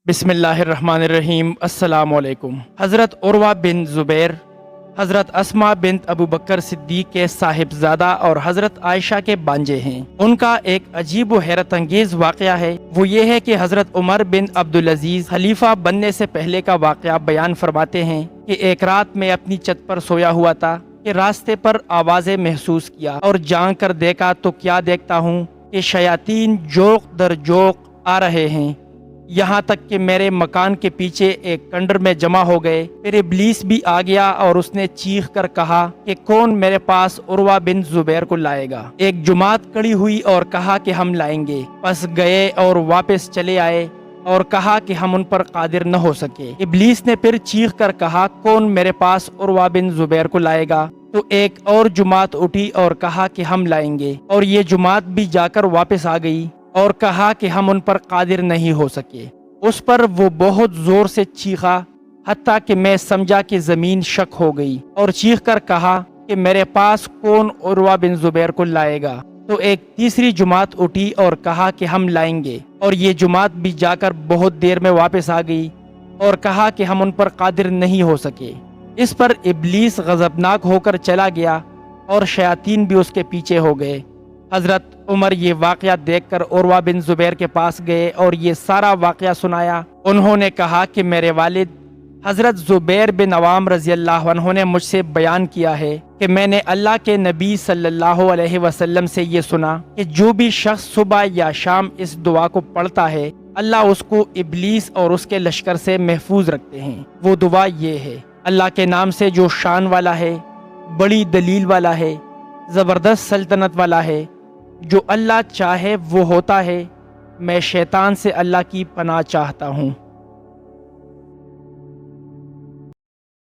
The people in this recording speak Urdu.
بسم اللہ الرحمن الرحیم۔ السلام علیکم۔ حضرت عروہ بن زبیر، حضرت اسما بنت ابو بکر صدیق کے صاحبزادہ اور حضرت عائشہ کے بانجے ہیں۔ ان کا ایک عجیب و حیرت انگیز واقعہ ہے، وہ یہ ہے کہ حضرت عمر بن عبدالعزیز خلیفہ بننے سے پہلے کا واقعہ بیان فرماتے ہیں کہ ایک رات میں اپنی چھت پر سویا ہوا تھا کہ راستے پر آوازیں محسوس کیا اور جان کر دیکھا تو کیا دیکھتا ہوں کہ شیاطین جوق در جوق آ رہے ہیں، یہاں تک کہ میرے مکان کے پیچھے ایک کنڈر میں جمع ہو گئے۔ پھر ابلیس بھی آ گیا اور اس نے چیخ کر کہا کہ کون میرے پاس عروہ بن زبیر کو لائے گا۔ ایک جماعت کڑی ہوئی اور کہا کہ ہم لائیں گے، پس گئے اور واپس چلے آئے اور کہا کہ ہم ان پر قادر نہ ہو سکے۔ ابلیس نے پھر چیخ کر کہا کون میرے پاس عروہ بن زبیر کو لائے گا، تو ایک اور جماعت اٹھی اور کہا کہ ہم لائیں گے، اور یہ جماعت بھی جا کر واپس آ گئی اور کہا کہ ہم ان پر قادر نہیں ہو سکے۔ اس پر وہ بہت زور سے چیخا حتیٰ کہ میں سمجھا کہ زمین شک ہو گئی، اور چیخ کر کہا کہ میرے پاس کون عروہ بن زبیر کو لائے گا، تو ایک تیسری جماعت اٹھی اور کہا کہ ہم لائیں گے، اور یہ جماعت بھی جا کر بہت دیر میں واپس آ گئی اور کہا کہ ہم ان پر قادر نہیں ہو سکے۔ اس پر ابلیس غضبناک ہو کر چلا گیا اور شیاطین بھی اس کے پیچھے ہو گئے۔ حضرت عمر یہ واقعہ دیکھ کر عروہ بن زبیر کے پاس گئے اور یہ سارا واقعہ سنایا۔ انہوں نے کہا کہ میرے والد حضرت زبیر بن عوام رضی اللہ عنہ نے مجھ سے بیان کیا ہے کہ میں نے اللہ کے نبی صلی اللہ علیہ وسلم سے یہ سنا کہ جو بھی شخص صبح یا شام اس دعا کو پڑھتا ہے، اللہ اس کو ابلیس اور اس کے لشکر سے محفوظ رکھتے ہیں۔ وہ دعا یہ ہے: اللہ کے نام سے جو شان والا ہے، بڑی دلیل والا ہے، زبردست سلطنت والا ہے، جو اللہ چاہے وہ ہوتا ہے، میں شیطان سے اللہ کی پناہ چاہتا ہوں۔